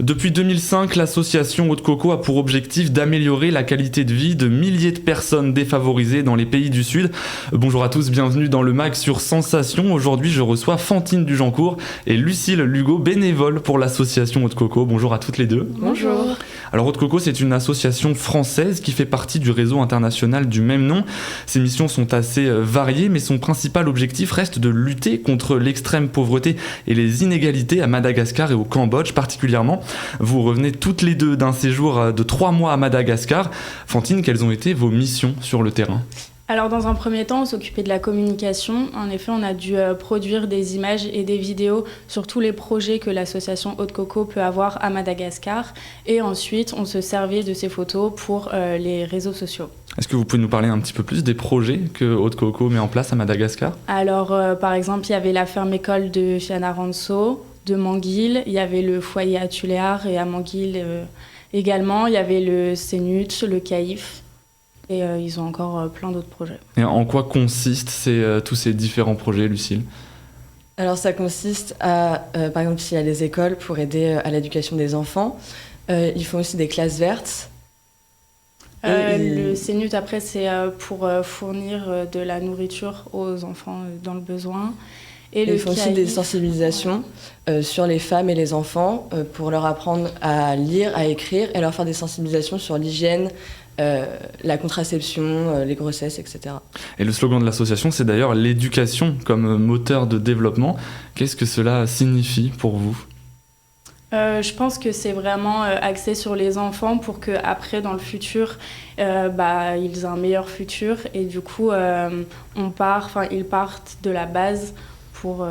Depuis 2005, l'association Eau de Coco a pour objectif d'améliorer la qualité de vie de milliers de personnes défavorisées dans les pays du Sud. Bonjour à tous, bienvenue dans le MAG sur Sensation. Aujourd'hui, je reçois Fantine Dujancourt et Lucille Lugo, bénévoles pour l'association Eau de Coco. Bonjour à toutes les deux. Bonjour. Alors Eau de Coco, c'est une association française qui fait partie du réseau international du même nom. Ses missions sont assez variées, mais son principal objectif reste de lutter contre l'extrême pauvreté et les inégalités à Madagascar et au Cambodge particulièrement. Vous revenez toutes les deux d'un séjour de 3 mois à Madagascar. Fantine, quelles ont été vos missions sur le terrain ? Alors dans un premier temps, on s'occupait de la communication. En effet, on a dû produire des images et des vidéos sur tous les projets que l'association Eau de Coco peut avoir à Madagascar. Et ensuite, on se servait de ces photos pour les réseaux sociaux. Est-ce que vous pouvez nous parler un petit peu plus des projets que Eau de Coco met en place à Madagascar ? Alors par exemple, il y avait la ferme-école de Fianarantsoa, de Manguil. Il y avait le foyer à Tuléar et à Manguil également. Il y avait le CNUT, le CAIF. Et ils ont encore plein d'autres projets. Et en quoi consistent tous ces différents projets, Lucille ? Alors ça consiste à, par exemple, s'il y a des écoles pour aider à l'éducation des enfants. Ils font aussi des classes vertes. Le CNUT, après, c'est pour fournir de la nourriture aux enfants dans le besoin. Et ils font aussi des sensibilisations sur les femmes et les enfants pour leur apprendre à lire, à écrire et leur faire des sensibilisations sur l'hygiène, la contraception, les grossesses, etc. Et le slogan de l'association, c'est d'ailleurs l'éducation comme moteur de développement. Qu'est-ce que cela signifie pour vous ? Je pense que c'est vraiment axé sur les enfants pour qu'après, dans le futur, ils aient un meilleur futur. Et du coup, ils partent de la base pour...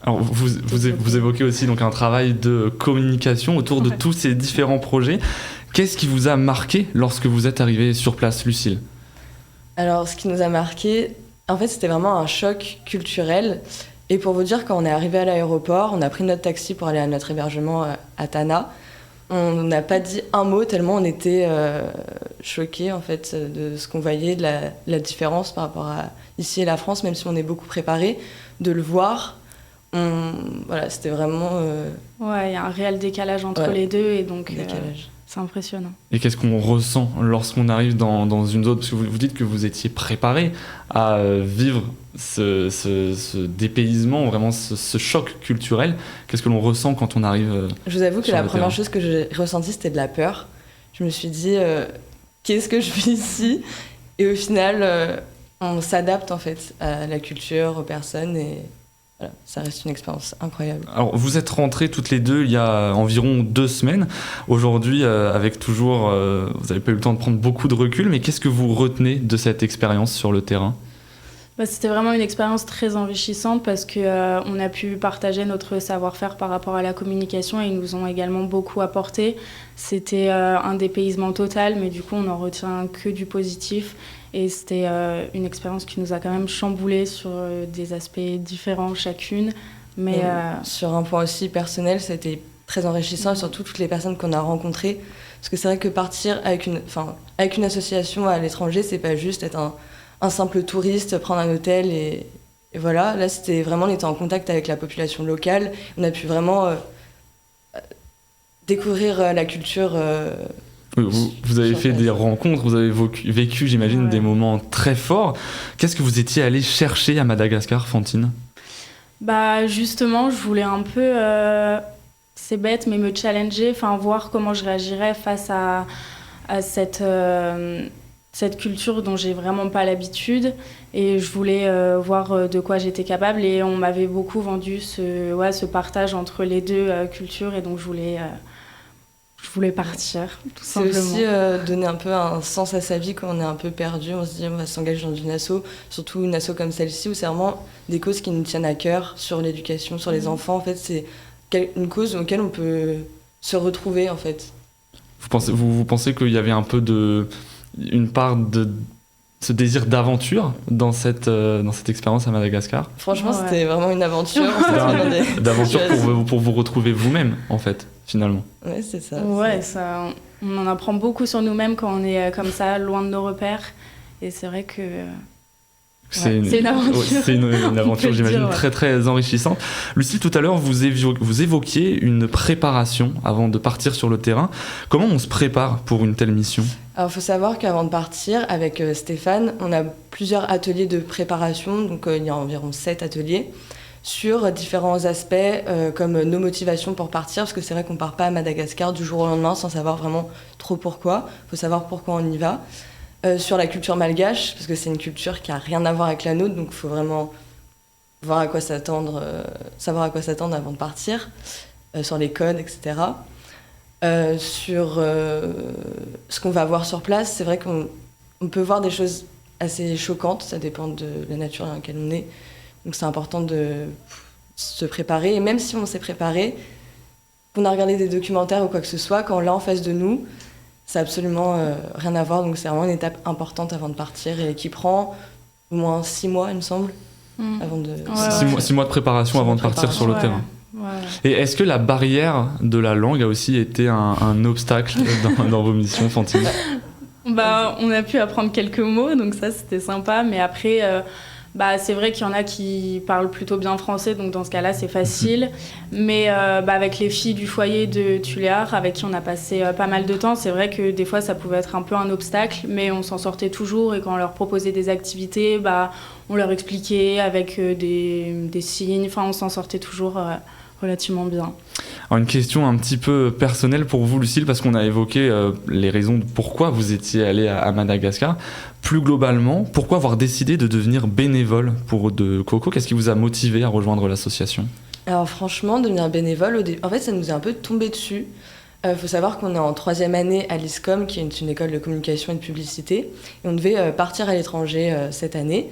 Alors, vous évoquez aussi donc, un travail de communication autour de tous ces différents projets. Qu'est-ce qui vous a marqué lorsque vous êtes arrivée sur place, Lucille ? Alors, ce qui nous a marqué, en fait, c'était vraiment un choc culturel. Et pour vous dire, quand on est arrivé à l'aéroport, on a pris notre taxi pour aller à notre hébergement à Tana. On n'a pas dit un mot tellement on était choqués en fait, de ce qu'on voyait, de la différence par rapport à ici et la France, même si on est beaucoup préparé, de le voir. Voilà, c'était vraiment... Ouais, il y a un réel décalage entre les deux et donc... C'est impressionnant. Et qu'est-ce qu'on ressent lorsqu'on arrive dans une zone ? Parce que vous dites que vous étiez préparé à vivre ce dépaysement, vraiment ce choc culturel. Qu'est-ce que l'on ressent quand on arrive Je vous avoue que la première chose que j'ai ressentie, c'était de la peur. Je me suis dit, qu'est-ce que je vis ici ? Et au final, on s'adapte en fait à la culture, aux personnes et... Voilà, ça reste une expérience incroyable. Alors, vous êtes rentrées toutes les deux il y a environ 2 semaines. Aujourd'hui, avec toujours... vous n'avez pas eu le temps de prendre beaucoup de recul, mais qu'est-ce que vous retenez de cette expérience sur le terrain ? C'était vraiment une expérience très enrichissante parce qu'on a pu partager notre savoir-faire par rapport à la communication et ils nous ont également beaucoup apporté. C'était un dépaysement total, mais du coup, on n'en retient que du positif. Et c'était une expérience qui nous a quand même chamboulé sur des aspects différents chacune. Mais sur un point aussi personnel, ça a été très enrichissant, surtout toutes les personnes qu'on a rencontrées. Parce que c'est vrai que partir avec une association à l'étranger, c'est pas juste être un simple touriste, prendre un hôtel et voilà. Là, c'était vraiment, on était en contact avec la population locale. On a pu vraiment découvrir la culture... Vous avez fait des rencontres, vous avez vécu, j'imagine, des moments très forts. Qu'est-ce que vous étiez allé chercher à Madagascar, Fantine ? Justement, je voulais un peu, c'est bête, mais me challenger, voir comment je réagirais face à cette culture dont j'ai vraiment pas l'habitude. Et je voulais voir de quoi j'étais capable. Et on m'avait beaucoup vendu ce partage entre les deux cultures. Et donc, je voulais partir, tout simplement. C'est aussi donner un peu un sens à sa vie quand on est un peu perdu. On se dit, on va s'engager dans une asso, surtout une asso comme celle-ci, où c'est vraiment des causes qui nous tiennent à cœur sur l'éducation, sur les enfants. En fait, c'est une cause auquel on peut se retrouver, en fait. Vous pensez qu'il y avait un peu une part de ce désir d'aventure dans cette expérience à Madagascar ? Franchement, c'était vraiment une aventure. D'aventure pour vous retrouver vous-même, en fait, finalement. Ouais, c'est ça. Ouais, on en apprend beaucoup sur nous-mêmes quand on est comme ça, loin de nos repères. Et c'est vrai que C'est une aventure. C'est une aventure, j'imagine, dire, très très enrichissante. Lucille, tout à l'heure, vous évoquiez une préparation avant de partir sur le terrain. Comment on se prépare pour une telle mission ? Alors, il faut savoir qu'avant de partir, avec Stéphane, on a plusieurs ateliers de préparation. Donc, il y a environ 7 ateliers sur différents aspects, comme nos motivations pour partir. Parce que c'est vrai qu'on ne part pas à Madagascar du jour au lendemain sans savoir vraiment trop pourquoi. Il faut savoir pourquoi on y va. Sur la culture malgache, parce que c'est une culture qui n'a rien à voir avec la nôtre, donc il faut vraiment voir à quoi s'attendre, savoir à quoi s'attendre avant de partir, sur les codes, etc. Sur ce qu'on va voir sur place, c'est vrai qu'on peut voir des choses assez choquantes, ça dépend de la nature dans laquelle on est, donc c'est important de se préparer, et même si on s'est préparé, qu'on a regardé des documentaires ou quoi que ce soit, quand on l'a en face de nous, ça n'a absolument rien à voir, donc c'est vraiment une étape importante avant de partir et qui prend au moins 6 mois, il me semble, avant de... 6 mois de préparation avant de partir sur le terrain. Ouais. Et est-ce que la barrière de la langue a aussi été un obstacle dans vos missions, Fantine ? On a pu apprendre quelques mots, donc ça c'était sympa, mais après... c'est vrai qu'il y en a qui parlent plutôt bien français, donc dans ce cas-là, c'est facile. Mais avec les filles du foyer de Tuléar, avec qui on a passé pas mal de temps, c'est vrai que des fois, ça pouvait être un peu un obstacle, mais on s'en sortait toujours. Et quand on leur proposait des activités, on leur expliquait avec des signes. Enfin, on s'en sortait toujours relativement bien. Alors une question un petit peu personnelle pour vous, Lucille, parce qu'on a évoqué les raisons de pourquoi vous étiez allée à Madagascar. Plus globalement, pourquoi avoir décidé de devenir bénévole pour De Coco ? Qu'est-ce qui vous a motivé à rejoindre l'association ? Alors franchement, devenir bénévole, en fait, ça nous est un peu tombé dessus. Faut savoir qu'on est en 3e année à l'ISCOM, qui est une école de communication et de publicité. Et on devait partir à l'étranger cette année.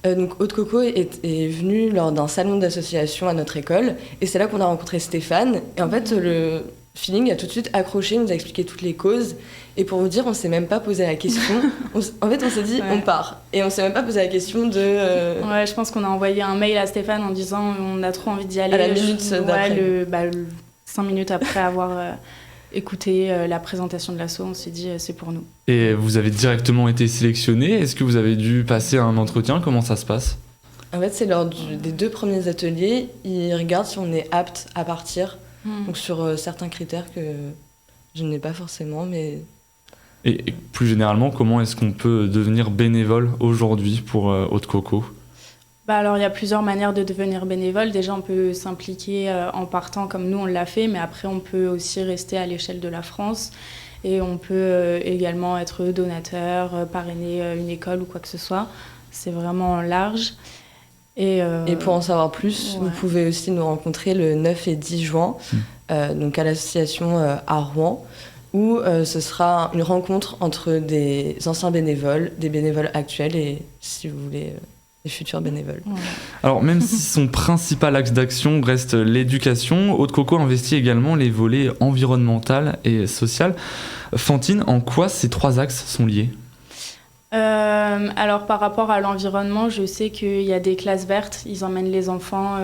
Donc Haute Coco est venu lors d'un salon d'association à notre école. Et c'est là qu'on a rencontré Stéphane. Et en fait, le feeling a tout de suite accroché, il nous a expliqué toutes les causes. Et pour vous dire, on s'est même pas posé la question. En fait, on s'est dit, on part. Et on s'est même pas posé la question de... Ouais, je pense qu'on a envoyé un mail à Stéphane en disant on a trop envie d'y aller. À la minute d'après. 5 minutes après avoir écouté la présentation de l'asso, on s'est dit c'est pour nous. Et vous avez directement été sélectionné ? Est-ce que vous avez dû passer un entretien ? Comment ça se passe ? En fait, c'est lors des 2 premiers ateliers, ils regardent si on est apte à partir. Donc sur certains critères que je n'ai pas forcément, mais... Et plus généralement, comment est-ce qu'on peut devenir bénévole aujourd'hui pour Haute Coco ? Alors, il y a plusieurs manières de devenir bénévole. Déjà, on peut s'impliquer en partant comme nous, on l'a fait, mais après, on peut aussi rester à l'échelle de la France. Et on peut également être donateur, parrainer une école ou quoi que ce soit. C'est vraiment large. Et pour en savoir plus, vous pouvez aussi nous rencontrer le 9 et 10 juin, donc à l'association à Rouen, où ce sera une rencontre entre des anciens bénévoles, des bénévoles actuels et, si vous voulez, des futurs bénévoles. Ouais. Alors, même si son principal axe d'action reste l'éducation, Haute Coco investit également les volets environnemental et social. Fantine, en quoi ces 3 axes sont liés ? Alors par rapport à l'environnement, je sais qu'il y a des classes vertes, ils emmènent les enfants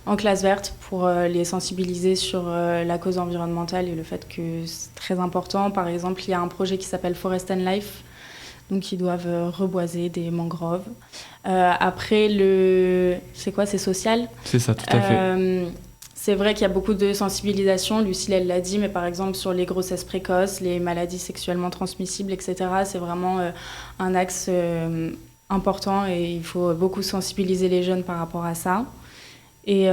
en classe verte pour les sensibiliser sur la cause environnementale et le fait que c'est très important. Par exemple, il y a un projet qui s'appelle Forest and Life, donc ils doivent reboiser des mangroves. Après, c'est social ? C'est ça, tout à fait. C'est vrai qu'il y a beaucoup de sensibilisation, Lucille elle l'a dit, mais par exemple sur les grossesses précoces, les maladies sexuellement transmissibles, etc., c'est vraiment un axe important et il faut beaucoup sensibiliser les jeunes par rapport à ça. Et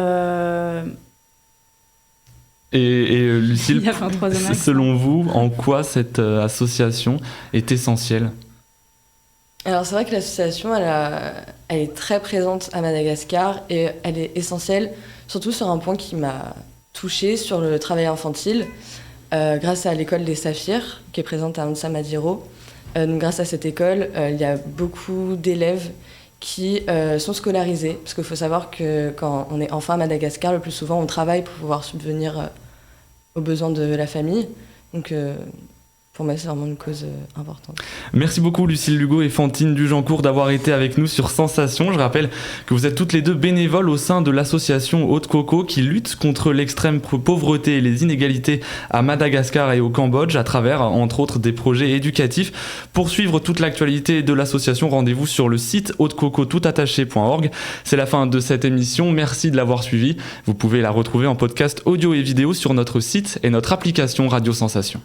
Lucille, selon vous, en quoi cette association est essentielle ? Alors c'est vrai que l'association, elle est très présente à Madagascar et elle est essentielle, surtout sur un point qui m'a touchée, sur le travail infantile, grâce à l'école des Saphirs, qui est présente à Ansa Madiro. Donc grâce à cette école, il y a beaucoup d'élèves qui sont scolarisés, parce qu'il faut savoir que quand on est enfant à Madagascar, le plus souvent on travaille pour pouvoir subvenir aux besoins de la famille. Donc pour moi, c'est vraiment une cause importante. Merci beaucoup Lucille Lugo et Fantine Dujancourt d'avoir été avec nous sur Sensation. Je rappelle que vous êtes toutes les deux bénévoles au sein de l'association Haute Coco qui lutte contre l'extrême pauvreté et les inégalités à Madagascar et au Cambodge à travers, entre autres, des projets éducatifs. Pour suivre toute l'actualité de l'association, rendez-vous sur le site hautecocotoutattaché.org. C'est la fin de cette émission. Merci de l'avoir suivi. Vous pouvez la retrouver en podcast audio et vidéo sur notre site et notre application Radio Sensation.